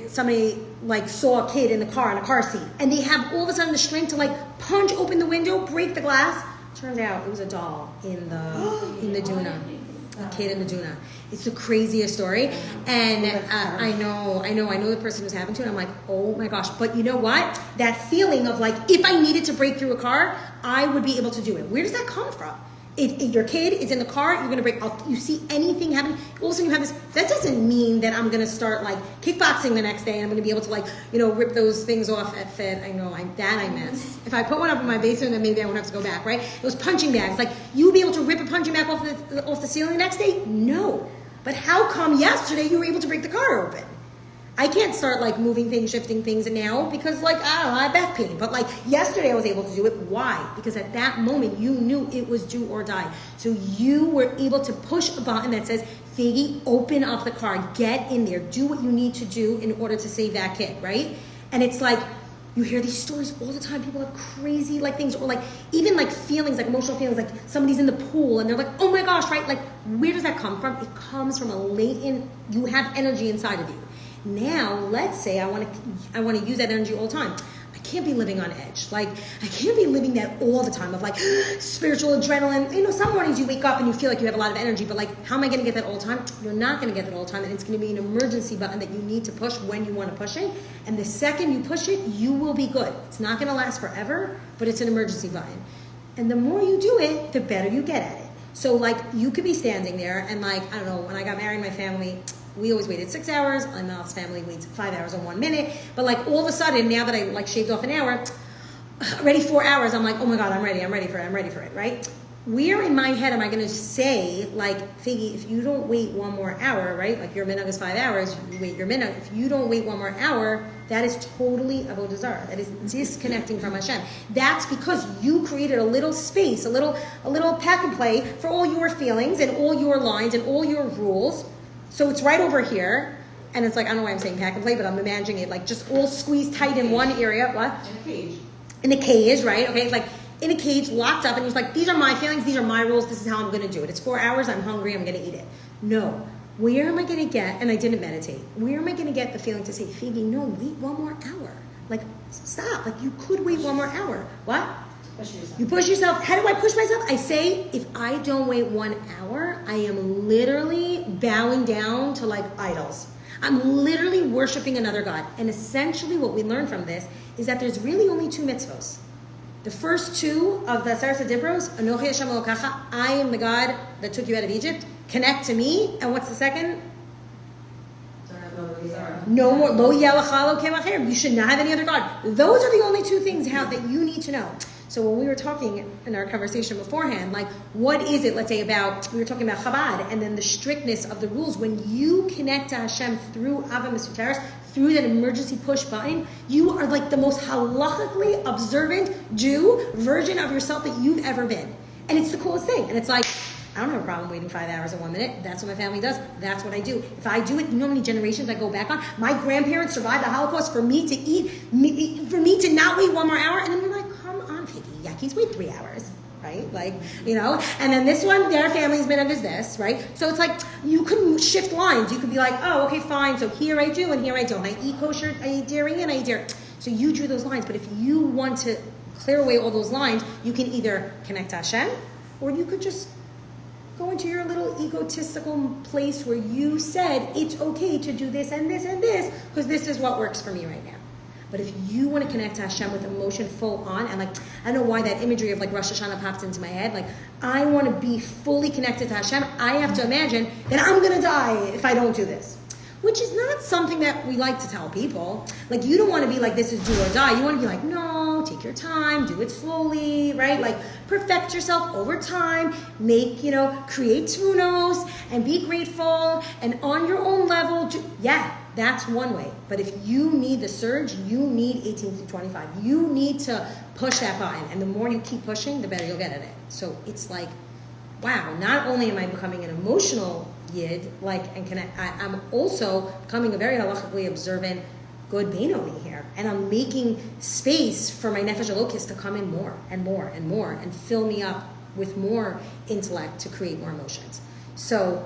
somebody like saw a kid in a car seat, and they have all of a sudden the strength to like punch open the window, break the glass. Turns out it was a doll in the Duna. A kid in the Duna. It's the craziest story. And I know the person who's happened to it. I'm like, oh my gosh. But you know what? That feeling of like, if I needed to break through a car, I would be able to do it. Where does that come from? If your kid is in the car, you're going to break out. You see anything happen, all of a sudden you have this. That doesn't mean that I'm going to start like kickboxing the next day and I'm going to be able to like, you know, rip those things off at Fit. I know, I miss. If I put one up in my basement, then maybe I won't have to go back, right? Those punching bags. Like, you would be able to rip a punching bag off the ceiling the next day? No. But how come yesterday you were able to break the car open? I can't start like moving things, shifting things now because like, I don't know, I have back pain. But like yesterday I was able to do it. Why? Because at that moment you knew it was do or die. So you were able to push a button that says, Faigy, open up the car, get in there, do what you need to do in order to save that kid, right? And it's like, you hear these stories all the time. People have crazy like things, or like even like feelings, like emotional feelings, like somebody's in the pool and they're like, oh my gosh, right? Like, where does that come from? It comes from a latent, you have energy inside of you. Now, let's say I want to use that energy all the time. I can't be living on edge. Like, I can't be living that all the time of like spiritual adrenaline. You know, some mornings you wake up and you feel like you have a lot of energy, but like, how am I going to get that all the time? You're not going to get that all the time, and it's going to be an emergency button that you need to push when you want to push it. And the second you push it, you will be good. It's not going to last forever, but it's an emergency button. And the more you do it, the better you get at it. So like, you could be standing there and like, I don't know, when I got married, my family, we always waited 6 hours. My mom's family waits 5 hours and 1 minute. But like all of a sudden, now that I like shaved off an hour, already 4 hours, I'm like, oh my God, I'm ready for it, right? Where in my head am I going to say, like, Faigy, if you don't wait 1 more hour, right? Like your minhag is 5 hours, you wait your minhag. If you don't wait 1 more hour, that is totally avodah zarah. That is disconnecting from Hashem. That's because you created a little space, a little pack and play for all your feelings and all your lines and all your rules. So it's right over here, and it's like, I don't know why I'm saying pack and play, but I'm imagining it like just all squeezed tight in one area. What?
In a cage.
In a cage, right? Okay, it's like in a cage, locked up, and it's like, these are my feelings, these are my rules, this is how I'm going to do it. It's 4 hours, I'm hungry, I'm going to eat it. No. Where am I going to get, and I didn't meditate, where am I going to get the feeling to say, Faigy, no, wait 1 more hour. Like, stop. Like, you could wait 1 more hour. What? You push yourself. How do I push myself? I say, if I don't wait 1 hour, I am literally bowing down to like idols. I'm literally worshiping another God. And essentially what we learn from this is that there's really only 2 mitzvos. The first 2 of the Aseret Dibros, Anochi Hashem Elokecha, I am the God that took you out of Egypt. Connect to me. And what's the second? No more. Lo yelachalo kemacher. You should not have any other God. Those are the only 2 things that you need to know. So when we were talking in our conversation beforehand, like, what is it, let's say we were talking about Chabad, and then the strictness of the rules. When you connect to Hashem through Ava Mesuteres, through that emergency push button, you are like the most halachically observant Jew version of yourself that you've ever been. And it's the coolest thing. And it's like, I don't have a problem waiting 5 hours and 1 minute. That's what my family does. That's what I do. If I do it, you know how many generations I go back on? My grandparents survived the Holocaust for me to eat, for me to not wait 1 more hour. And then you're like, come on, Faigy, Yakis wait 3 hours, right? Like, you know, and then this one, their family's been under this, right? So it's like, you can shift lines. You could be like, oh, okay, fine. So here I do and here I don't. I eat kosher, I eat dairy, and I eat dairy. So you drew those lines. But if you want to clear away all those lines, you can either connect to Hashem, or you could just go into your little egotistical place where you said it's okay to do this and this and this because this is what works for me right now. But if you want to connect to Hashem with emotion full on, and like, I don't know why that imagery of like Rosh Hashanah popped into my head. Like, I want to be fully connected to Hashem. I have to imagine that I'm going to die if I don't do this. Which is not something that we like to tell people. Like, you don't want to be like, this is do or die. You want to be like, no, take your time, do it slowly, right? Like, perfect yourself over time, make, create tunos, and be grateful, and on your own level, That's one way. But if you need the surge, you need 18 through 25. You need to push that button. And the more you keep pushing, the better you'll get at it. So it's like, wow, not only am I becoming an emotional yid, I'm also becoming a very halachically observant, good Benoni here. And I'm making space for my nefesh elokis to come in more and more and more and fill me up with more intellect to create more emotions. So,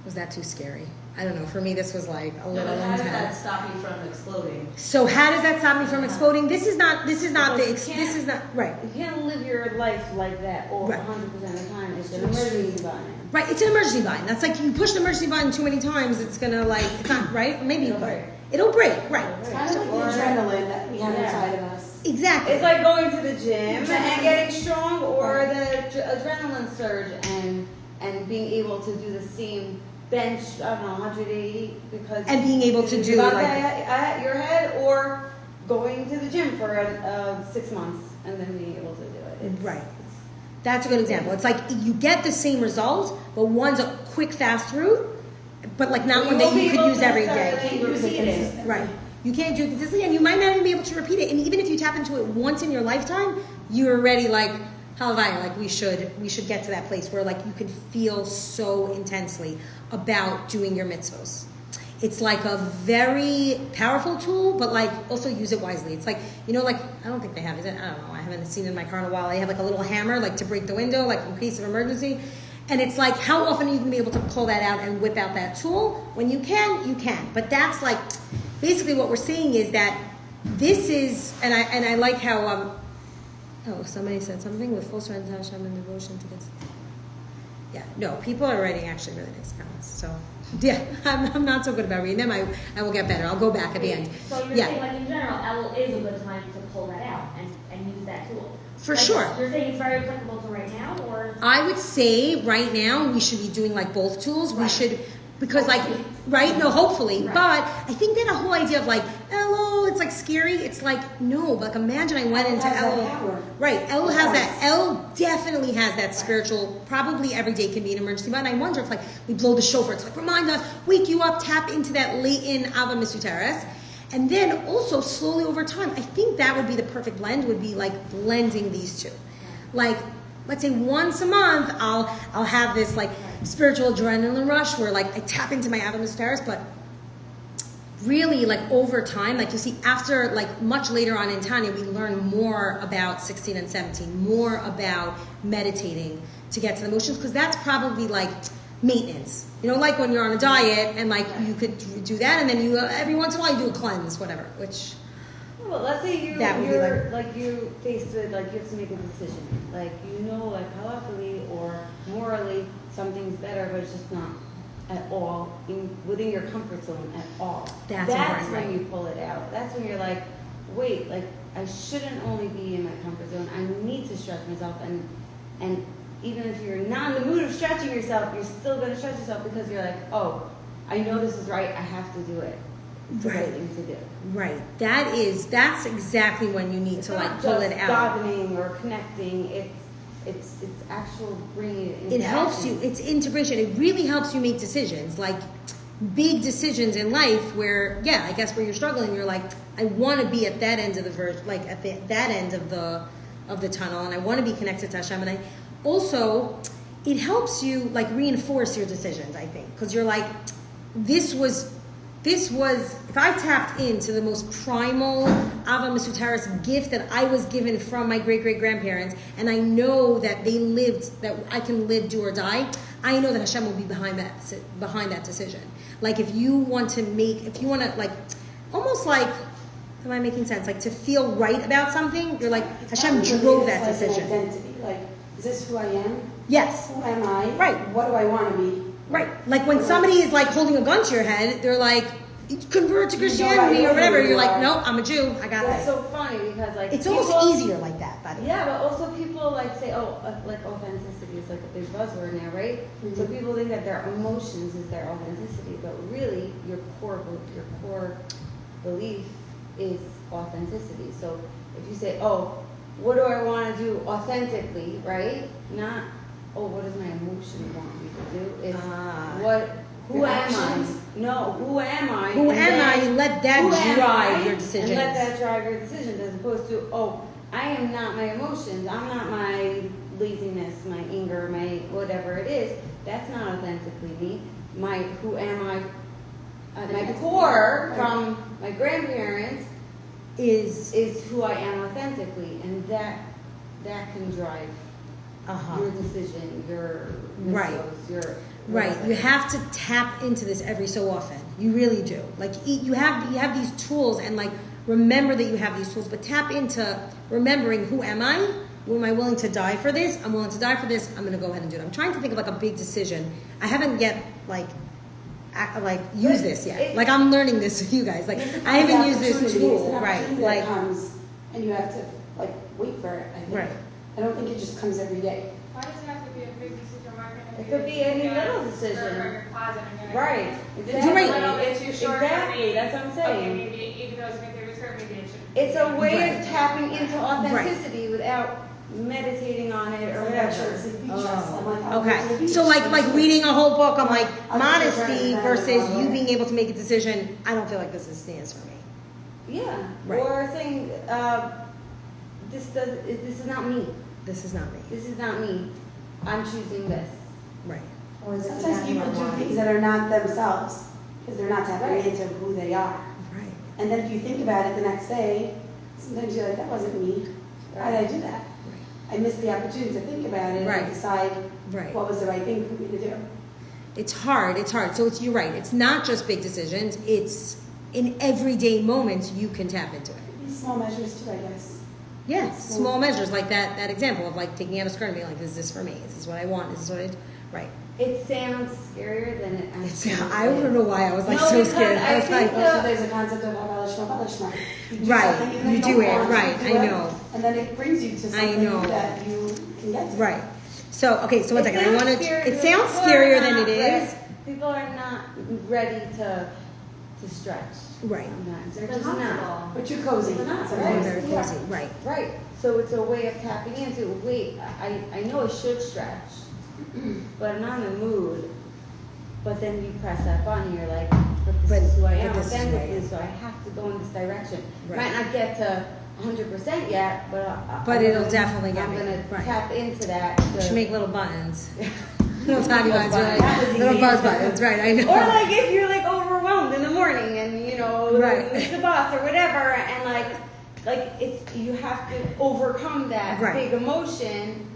was that too scary? I don't know. For me, this was like a little
how
intense.
does that stop you from exploding?
So how does that stop me from exploding? This is not right.
You can't live your life like that all
Right.
100% of the time. It's an emergency button.
Right, it's an emergency button. That's like you push the emergency button too many times, it's gonna it's not right. Maybe
It'll break.
It'll break. Right.
It's kind of like the adrenaline that we have inside of us.
Exactly.
It's like going to the gym and getting strong, or the adrenaline surge and being able to do the same bench, I don't know, 180 because
And being able to do
like
like
at your head, or going to the gym for 6 months and then being able to do it.
right. That's a good example. It's like you get the same result, but one's a quick, fast route, but like not one that you could use every day. Right. You can't do it consistently, and you might not even be able to repeat it. And even if you tap into it once in your lifetime, you're already like, halavaya, like we should get to that place where like you can feel so intensely about doing your mitzvos. It's like a very powerful tool, but like also use it wisely. It's like, like, I don't think they have it. I don't know. I haven't seen it in my car in a while. They have like a little hammer, like to break the window, like in case of emergency. And it's like, how often are you going to be able to pull that out and whip out that tool? When you can, you can. But that's like, basically what we're saying is that this is, and I like how, somebody said something with full surrender to Hashem and devotion to this. Yeah, no, people are writing actually really nice comments. So, yeah, I'm not so good about reading them. I will get better. I'll go back at the end.
So you're saying, like in general, L is a good time to pull that out and use that tool?
For sure.
You're saying it's very applicable to right now, or?
I would say right now we should be doing like both tools. We should, because like, right? No, hopefully.
Right.
But I think that a whole idea of like, L, it's like scary. It's like, no, like imagine I went into L. Right. L has that. L definitely has that spiritual, probably every day can be an emergency button. I wonder if like we blow the shofar, it's like remind us, wake you up, tap into that latent Ava Misuteres. And then also slowly over time, I think that would be the perfect blend, would be like blending these two. Like, let's say once a month, I'll have this like spiritual adrenaline rush where like I tap into my Ava Misuteres, but really like over time, like you see after like much later on in Tanya, we learn more about 16 and 17, more about meditating to get to the emotions, because that's probably like maintenance. Like when you're on a diet and like you could do that, and then you every once in a while you do a cleanse, whatever. Which,
well, let's say you're you faced with like you have to make a decision, like like halakhically or morally something's better, but it's just not at all within your comfort zone at all. That's
important,
when
right?
you pull it out. That's when you're like, wait, like I shouldn't only be in my comfort zone. I need to stretch myself, and even if you're not in the mood of stretching yourself, you're still going to stretch yourself because you're like, oh, I know this is right. I have to do it. It's the right thing to do.
Right. That's exactly when you need to like pull it out.
Davening or connecting. It's actual bringing it into
It helps
action.
you. It's integration. It really helps you make decisions, like big decisions in life where, I guess where you're struggling, you're like, I want to be at that end of the like at that end of the tunnel, and I want to be connected to Hashem. And also, it helps you like reinforce your decisions, I think, because you're like, this was, if I tapped into the most primal Ava Misuteres gift that I was given from my great-great-grandparents, and I know that they lived, that I can live, do or die, I know that Hashem will be behind that decision. Like if you want to like, almost like, am I making sense? Like to feel right about something, you're like, Hashem drove that decision.
Like an identity. Like, is this who I am?
Yes.
Who am I?
Right.
What do I want to be?
Right. Like when somebody is like holding a gun to your head, they're like, convert to Christianity or whatever. You're like, no, I'm a Jew. I got
That's
this.
so funny because like
It's
people,
almost easier like that, by the way.
Yeah, but also people like say, like authenticity is like a big buzzword now, right?
Mm-hmm.
So people think that their emotions is their authenticity, but really your core belief is authenticity. So if you say, oh, what do I want to do authentically, right? Not, oh, what does my emotion want me to do? It's Who
Your
am
actions.
I? No, who am I?
Who
And
am I?
then,
And let
who
that
am
drive
I?
your
And
decisions.
let that drive your decisions, as opposed to, oh, I am not my emotions. I'm not my laziness, my anger, my whatever it is. That's not authentically me. My who am I? My core from my grandparents is who I am authentically, and that can drive
Uh-huh.
your decision, your
Right.
mitzvos, your
Right.
whatever.
You have to tap into this every so often. You really do. Like you have these tools, and like remember that you have these tools, but tap into remembering who am I? Am I willing to die for this? I'm willing to die for this. I'm going to go ahead and do it. I'm trying to think of like a big decision. I haven't yet used this yet. Like I'm learning this with you guys. Like I haven't used this tool. Right.
Like comes and you have to like wait for it. I think.
Right.
I don't think it just comes every day.
Why does it have to be a big decision? Why can't
It could be any little decision.
Or your closet and
Right.
You're right.
Little bit too short
Exactly.
for me.
That's what I'm saying.
Okay, maybe even though it's my favorite skirt, maybe it should.
It's a way
Right.
of tapping into authenticity without meditating on it or
Or
whatever.
it's like beach dress. I'm like, I'll go to the
Okay.
beach.
So like reading a whole book on like
I'll just go
modesty
right
versus
around
you
the
being able to make a decision. I don't feel like this stands for me.
Yeah.
Right.
Or saying, this is not me.
This is not me.
This is not me. I'm choosing this.
Right.
Or is it
Sometimes
exactly
people
what I
do
want?
things that are not themselves because they're not tapping
Right.
into who they are.
Right.
And then if you think about it the next day, sometimes you're like, that wasn't me. Why did I do that? I missed the opportunity to think about it
Right.
and decide
Right.
what was the right thing for me to do.
It's hard. It's hard. So you're right. It's not just big decisions. It's in everyday moments you can tap into it.
These small measures too, I guess.
Yeah, small measures like that example of like taking out a skirt and being like, is this for me? Is this what I want? Is this what right.
It sounds scarier than it
It's,
actually
I don't know why I was like
No,
so
because
scared.
I
I was
think
like,
Also, there's a concept of abolishment. You do
Right,
something even
you
if
do
don't
it,
want to
right,
do
I
it,
know.
And then it brings you to something
know.
that you can get to.
right. So okay, so one second. I want to.
scary
It
because
sounds
people are
scarier than
not
it is.
ready- People are not ready to stretch.
Right.
Sometimes they're
It's
just not.
uncomfortable.
But you're cozy.
It's not,
It's
right?
okay.
Very
Yeah.
cozy. Right.
Right. So it's a way of tapping into. Wait, I know I should stretch, but I'm not in the mood. But then you press that button, you're like, but this is who I am
this is who I
authentically,
am.
so I have to go in this direction.
Right.
Might not get to 100% yet, but
But it'll definitely get
I'm
me.
gonna
Right.
tap into that.
You
to-
should make little buttons. Little tiny buttons.
buttons.
Right?
That was
Little
easy.
buzz buttons. Right. I know.
Or like if you're like overwhelmed in the morning and you know
Right.
miss the bus or whatever, and like it's you have to overcome that
Right.
big emotion.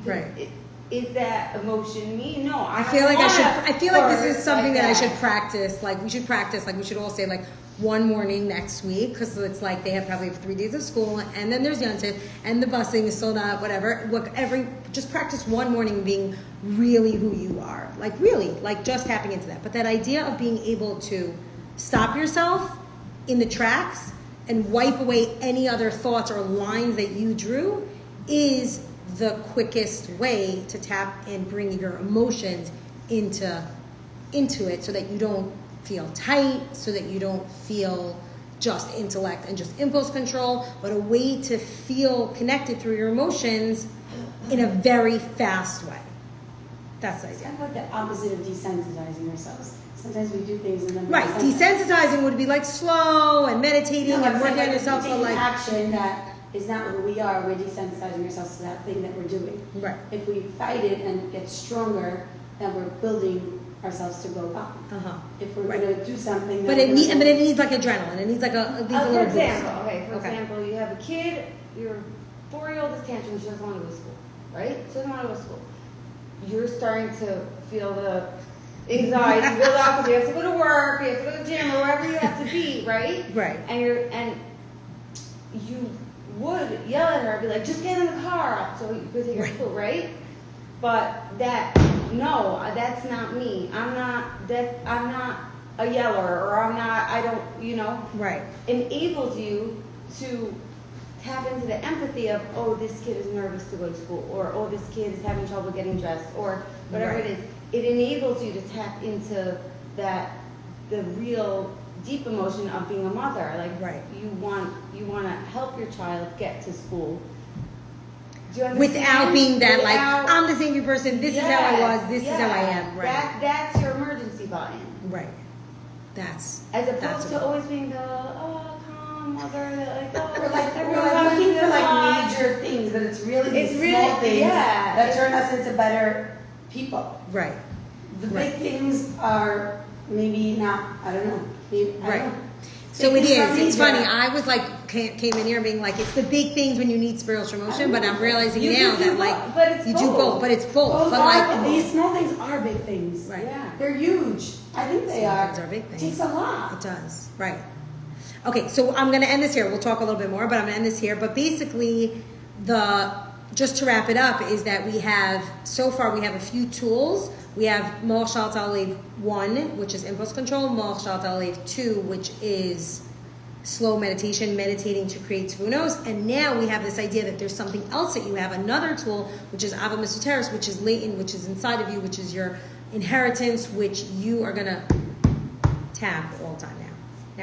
Right.
Is that emotion me? No,
I feel like I should. I feel like this is
first
something
like
that I should practice. Like we should practice. Like we should all say like one morning next week because it's like they have probably 3 days of school and then there's Yontif and the busing is still not whatever. Look, just practice one morning being really who you are. Like really, like just tapping into that. But that idea of being able to stop yourself in the tracks and wipe away any other thoughts or lines that you drew is the quickest way to tap and bring your emotions into it so that you don't feel tight, so that you don't feel just intellect and just impulse control, but a way to feel connected through your emotions in a very fast way. That's the
It's
idea.
kind of like the opposite of desensitizing ourselves. Sometimes we do things and then we
Right, desensitizing would be like slow and meditating and working on yourself, but
taking
like,
action that is not who we are. We're desensitizing ourselves to that thing that we're doing.
right,
If we fight it and get stronger, then we're building ourselves to go up. If we're
Right.
going to do something,
but
then
it needs like adrenaline. It needs like a
For
little boost.
example, for
Okay.
example, you have a kid, your 4-year-old is tantrum, she doesn't want to go to school, right? She doesn't want to go to school. You're starting to feel the anxiety build up because you have to go to work, you have to go to the gym, or wherever you have to be, right?
Right.
And you would yell at her, be like, just get in the car so you could take her to
Right.
school, right? But that's not me. I'm not a yeller, or I don't,
Right.
enables you to tap into the empathy of, oh, this kid is nervous to go to school, or oh, this kid is having trouble getting dressed, or whatever
Right.
it is. It enables you to tap into the real deep emotion of being a mother. Like
Right.
you want to help your child get to school. Do you understand?
Without being that like
Without-
I'm this angry person. This is how I was. This is how I
Yeah.
am. Right.
That's your emergency. buy-in.
Right. That's
As
that's
opposed to
a-
always being the, oh, calm mother, like, oh,
We're like
everyone
looking
has
for
to
like
watch.
major things, but it's really these
It's
small
really-
things
yeah.
that turn us into better people.
right.
The
Right.
big things are maybe not, I don't know. Maybe, I
Right.
don't know.
So it
Big things
is.
are
It's
major.
funny. I was like came in here being like, it's the big things when you need spiritual motion, but I'm realizing
You
now
do
that
both,
like
but it's
you do
both.
both, but it's both.
Those
But
are,
like
these small things are big things.
right.
Yeah.
They're huge. I think they
Small
are.
things are big
It
things.
takes a
It
lot.
does. Right. Okay, so I'm gonna end this here. We'll talk a little bit more, but I'm gonna end this here. But basically just to wrap it up is that we have so far we have a few tools. We have Moach Shalat Alev 1, which is impulse control, Moach Shalat Alev 2, which is slow meditation, meditating to create tvunos. And now we have this idea that there's something else that you have, another tool, which is Ava Misoteris, which is latent, which is inside of you, which is your inheritance, which you are going to tap all the time now.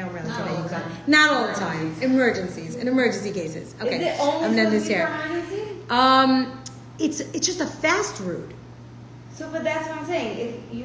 Now I'm realizing
Not
that
all
you
the
can.
time.
Not all the time. Emergencies. In emergency cases. Okay.
Is it only
I'm done
supposed
this
to be
here.
for emergency?
It's just a fast route.
So, but that's what I'm saying. If you